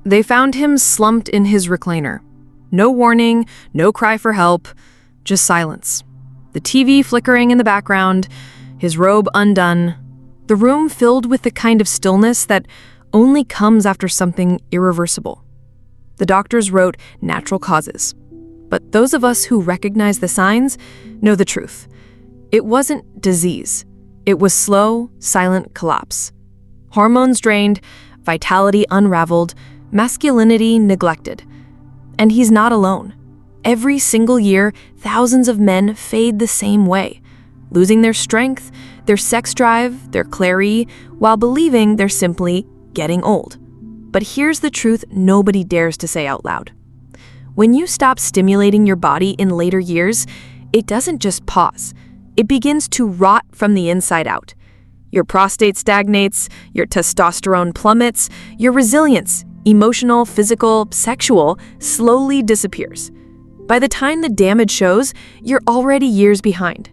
They found him slumped in his recliner. No warning, no cry for help, just silence. The TV flickering in the background, his robe undone, the room filled with the kind of stillness that only comes after something irreversible. The doctors wrote natural causes, but those of us who recognize the signs know the truth. It wasn't disease. It was slow, silent collapse. Hormones drained, vitality unraveled, masculinity neglected. And he's not alone. Every single year, thousands of men fade the same way, losing their strength, their sex drive, their clarity, while believing they're simply getting old. But here's the truth nobody dares to say out loud. When you stop stimulating your body in later years, it doesn't just pause. It begins to rot from the inside out. Your prostate stagnates, your testosterone plummets, your resilience, emotional, physical, sexual, slowly disappears. By the time the damage shows, you're already years behind.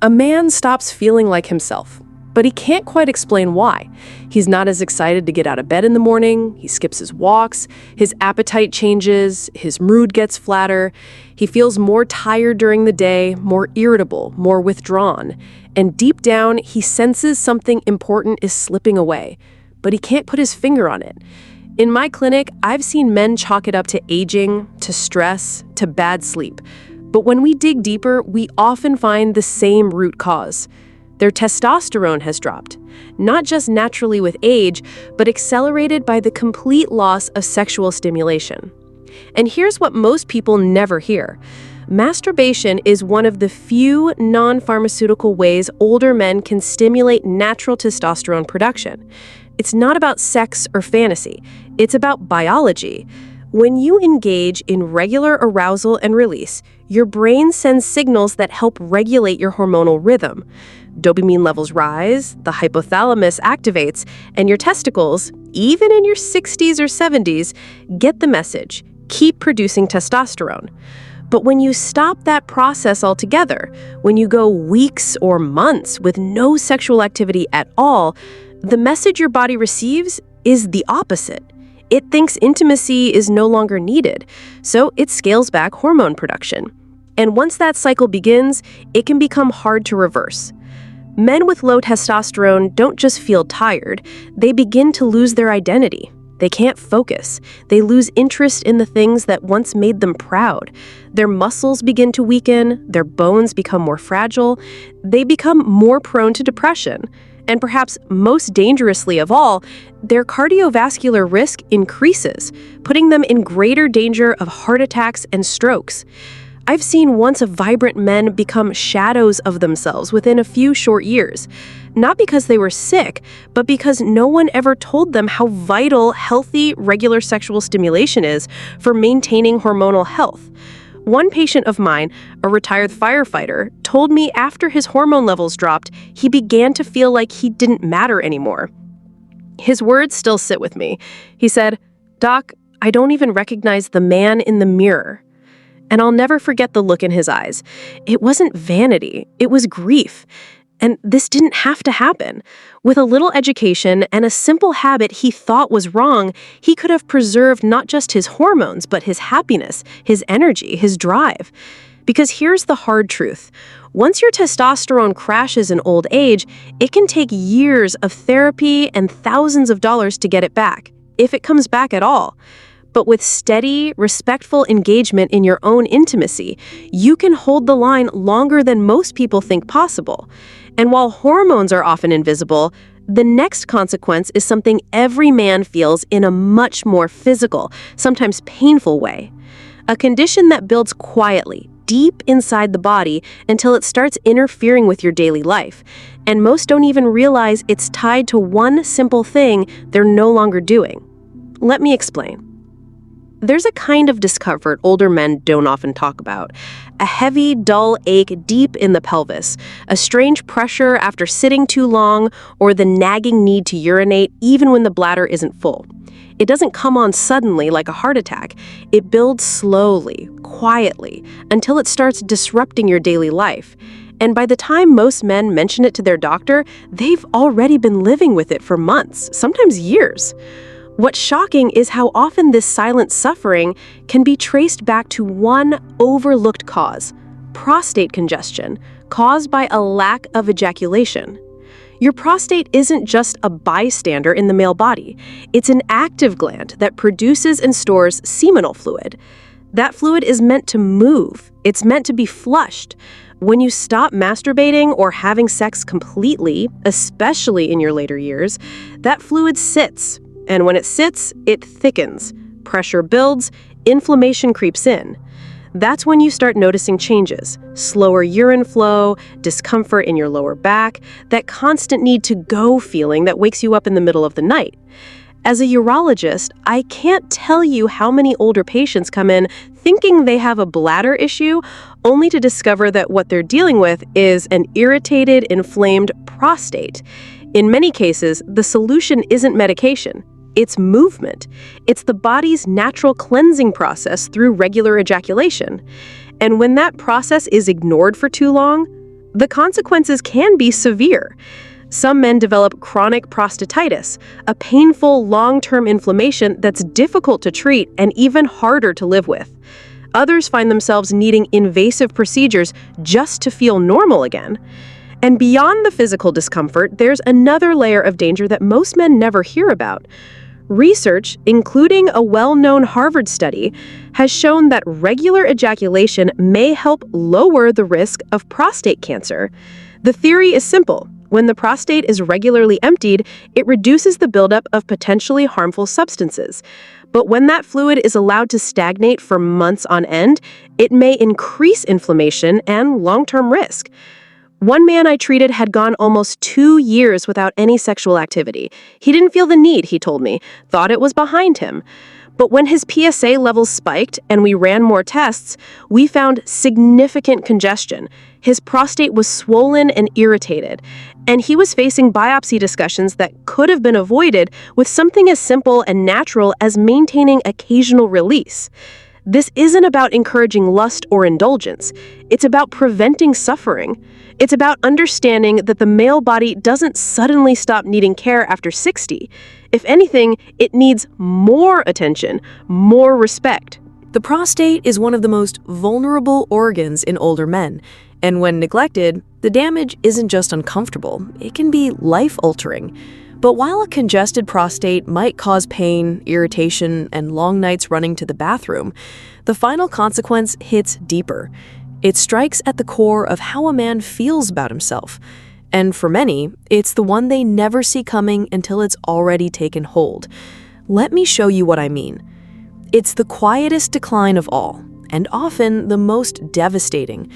A man stops feeling like himself, but he can't quite explain why. He's not as excited to get out of bed in the morning, he skips his walks, his appetite changes, his mood gets flatter, he feels more tired during the day, more irritable, more withdrawn, and deep down he senses something important is slipping away, but he can't put his finger on it. In my clinic, I've seen men chalk it up to aging, to stress, to bad sleep. But when we dig deeper, we often find the same root cause. Their testosterone has dropped, not just naturally with age, but accelerated by the complete loss of sexual stimulation. And here's what most people never hear. Masturbation is one of the few non-pharmaceutical ways older men can stimulate natural testosterone production. It's not about sex or fantasy. It's about biology. When you engage in regular arousal and release, your brain sends signals that help regulate your hormonal rhythm. Dopamine levels rise, the hypothalamus activates, and your testicles, even in your 60s or 70s, get the message. keep producing testosterone. But when you stop that process altogether, when you go weeks or months with no sexual activity at all, the message your body receives is the opposite. It thinks intimacy is no longer needed, so it scales back hormone production. And once that cycle begins, it can become hard to reverse. Men with low testosterone don't just feel tired, they begin to lose their identity. They can't focus. They lose interest in the things that once made them proud. Their muscles begin to weaken, their bones become more fragile, they become more prone to depression. And perhaps most dangerously of all, their cardiovascular risk increases, putting them in greater danger of heart attacks and strokes. I've seen once vibrant men become shadows of themselves within a few short years, not because they were sick, but because no one ever told them how vital healthy, regular sexual stimulation is for maintaining hormonal health. One patient of mine, a retired firefighter, told me after his hormone levels dropped, he began to feel like he didn't matter anymore. His words still sit with me. He said, "Doc, I don't even recognize the man in the mirror." And I'll never forget the look in his eyes. It wasn't vanity, it was grief. And this didn't have to happen. With a little education and a simple habit he thought was wrong, he could have preserved not just his hormones, but his happiness, his energy, his drive. Because here's the hard truth. Once your testosterone crashes in old age, it can take years of therapy and thousands of dollars to get it back, if it comes back at all. But with steady, respectful engagement in your own intimacy, you can hold the line longer than most people think possible. And while hormones are often invisible, the next consequence is something every man feels in a much more physical, sometimes painful way. A condition that builds quietly, deep inside the body until it starts interfering with your daily life. And most don't even realize it's tied to one simple thing they're no longer doing. Let me explain. There's a kind of discomfort older men don't often talk about. A heavy, dull ache deep in the pelvis, a strange pressure after sitting too long, or the nagging need to urinate even when the bladder isn't full. It doesn't come on suddenly like a heart attack. It builds slowly, quietly, until it starts disrupting your daily life. And by the time most men mention it to their doctor, they've already been living with it for months, sometimes years. What's shocking is how often this silent suffering can be traced back to one overlooked cause: prostate congestion, caused by a lack of ejaculation. Your prostate isn't just a bystander in the male body. It's an active gland that produces and stores seminal fluid. That fluid is meant to move. It's meant to be flushed. When you stop masturbating or having sex completely, especially in your later years, that fluid sits. And when it sits, it thickens. Pressure builds, inflammation creeps in. That's when you start noticing changes: slower urine flow, discomfort in your lower back, that constant need to go feeling that wakes you up in the middle of the night. As a urologist, I can't tell you how many older patients come in thinking they have a bladder issue, only to discover that what they're dealing with is an irritated, inflamed prostate. In many cases, the solution isn't medication. It's movement. It's the body's natural cleansing process through regular ejaculation. And when that process is ignored for too long, the consequences can be severe. Some men develop chronic prostatitis, a painful long-term inflammation that's difficult to treat and even harder to live with. Others find themselves needing invasive procedures just to feel normal again. And beyond the physical discomfort, there's another layer of danger that most men never hear about. Research, including a well-known Harvard study, has shown that regular ejaculation may help lower the risk of prostate cancer. The theory is simple. When the prostate is regularly emptied, it reduces the buildup of potentially harmful substances. But when that fluid is allowed to stagnate for months on end, it may increase inflammation and long-term risk. One man I treated had gone almost 2 years without any sexual activity. He didn't feel the need, he told me, thought it was behind him. But when his PSA levels spiked and we ran more tests, we found significant congestion. His prostate was swollen and irritated, and he was facing biopsy discussions that could have been avoided with something as simple and natural as maintaining occasional release. This isn't about encouraging lust or indulgence. It's about preventing suffering. It's about understanding that the male body doesn't suddenly stop needing care after 60. If anything, it needs more attention, more respect. The prostate is one of the most vulnerable organs in older men, and when neglected, the damage isn't just uncomfortable, it can be life-altering. But while a congested prostate might cause pain, irritation, and long nights running to the bathroom, the final consequence hits deeper. It strikes at the core of how a man feels about himself. And for many, it's the one they never see coming until it's already taken hold. Let me show you what I mean. It's the quietest decline of all, and often the most devastating.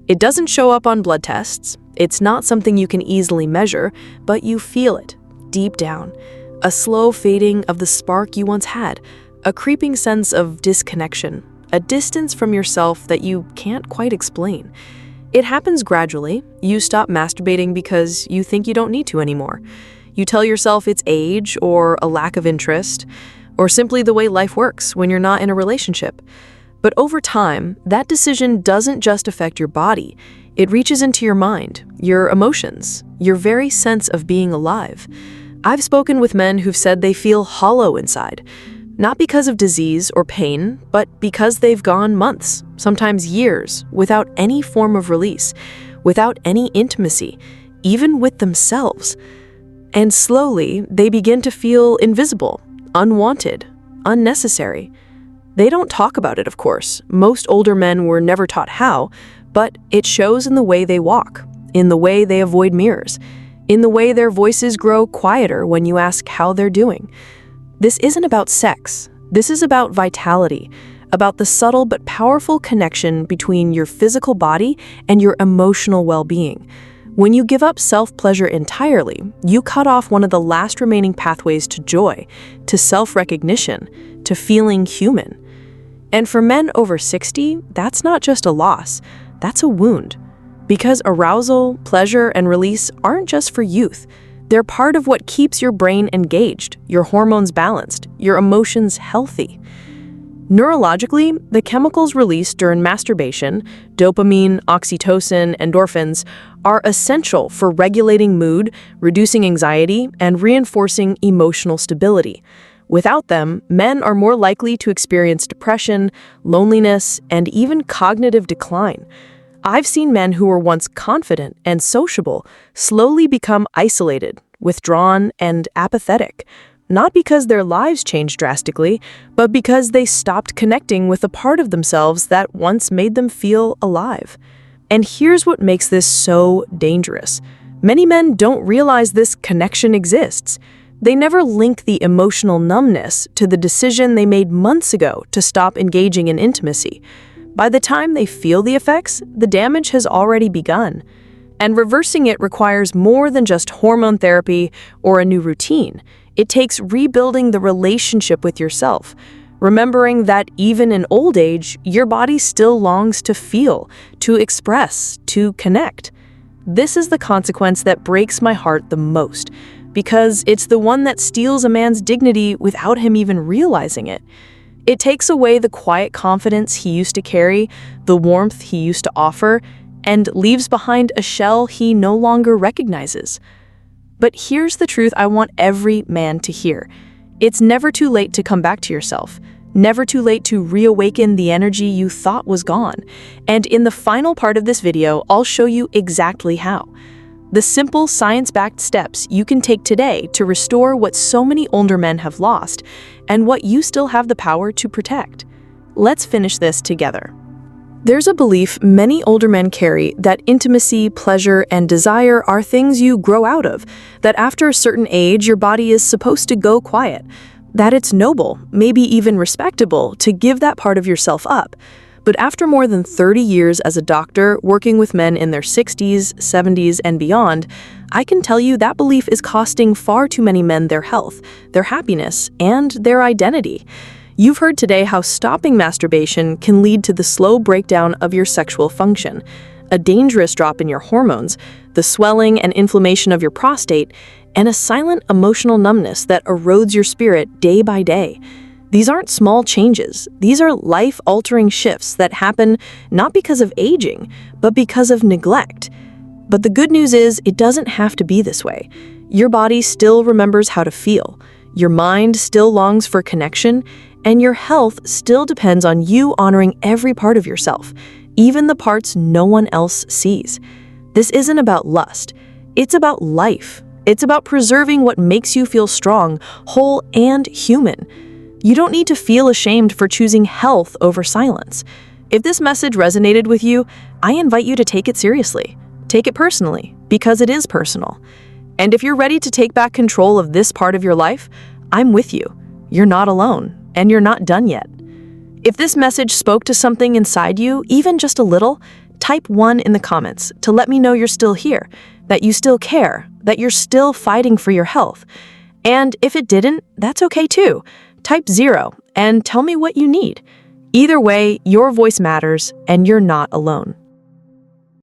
It doesn't show up on blood tests. It's not something you can easily measure, but you feel it deep down. A slow fading of the spark you once had, a creeping sense of disconnection, a distance from yourself that you can't quite explain. It happens gradually. You stop masturbating because you think you don't need to anymore. You tell yourself it's age or a lack of interest, or simply the way life works when you're not in a relationship. But over time, that decision doesn't just affect your body. It reaches into your mind, your emotions, your very sense of being alive. I've spoken with men who've said they feel hollow inside, not because of disease or pain, but because they've gone months, sometimes years, without any form of release, without any intimacy, even with themselves. And slowly, they begin to feel invisible, unwanted, unnecessary. They don't talk about it, of course. Most older men were never taught how, but it shows in the way they walk, in the way they avoid mirrors, in the way their voices grow quieter when you ask how they're doing. This isn't about sex. This is about vitality, about the subtle but powerful connection between your physical body and your emotional well-being. When you give up self-pleasure entirely, you cut off one of the last remaining pathways to joy, to self-recognition, to feeling human. And for men over 60, that's not just a loss, that's a wound. Because arousal, pleasure, and release aren't just for youth. They're part of what keeps your brain engaged, your hormones balanced, your emotions healthy. Neurologically, the chemicals released during masturbation, dopamine, oxytocin, endorphins, are essential for regulating mood, reducing anxiety, and reinforcing emotional stability. Without them, men are more likely to experience depression, loneliness, and even cognitive decline. I've seen men who were once confident and sociable slowly become isolated, withdrawn, and apathetic, not because their lives changed drastically, but because they stopped connecting with a part of themselves that once made them feel alive. And here's what makes this so dangerous. Many men don't realize this connection exists. They never link the emotional numbness to the decision they made months ago to stop engaging in intimacy. By the time they feel the effects, the damage has already begun. And reversing it requires more than just hormone therapy or a new routine. It takes rebuilding the relationship with yourself, remembering that even in old age, your body still longs to feel, to express, to connect. This is the consequence that breaks my heart the most, because it's the one that steals a man's dignity without him even realizing it. It takes away the quiet confidence he used to carry, the warmth he used to offer, and leaves behind a shell he no longer recognizes. But here's the truth I want every man to hear. It's never too late to come back to yourself. Never too late to reawaken the energy you thought was gone. And in the final part of this video, I'll show you exactly how. The simple science-backed steps you can take today to restore what so many older men have lost, and what you still have the power to protect. Let's finish this together. There's a belief many older men carry that intimacy, pleasure, and desire are things you grow out of, that after a certain age your body is supposed to go quiet, that it's noble, maybe even respectable, to give that part of yourself up. But after more than 30 years as a doctor working with men in their 60s, 70s, and beyond, I can tell you that belief is costing far too many men their health, their happiness, and their identity. You've heard today how stopping masturbation can lead to the slow breakdown of your sexual function, a dangerous drop in your hormones, the swelling and inflammation of your prostate, and a silent emotional numbness that erodes your spirit day by day. These aren't small changes. These are life-altering shifts that happen not because of aging, but because of neglect. But the good news is it doesn't have to be this way. Your body still remembers how to feel. Your mind still longs for connection, and your health still depends on you honoring every part of yourself, even the parts no one else sees. This isn't about lust. It's about life. It's about preserving what makes you feel strong, whole, and human. You don't need to feel ashamed for choosing health over silence. If this message resonated with you, I invite you to take it seriously. Take it personally, because it is personal. And if you're ready to take back control of this part of your life, I'm with you. You're not alone, and you're not done yet. If this message spoke to something inside you, even just a little, type 1 in the comments to let me know you're still here, that you still care, that you're still fighting for your health. And if it didn't, that's okay too. Type 0 and tell me what you need. Either way, your voice matters, and you're not alone.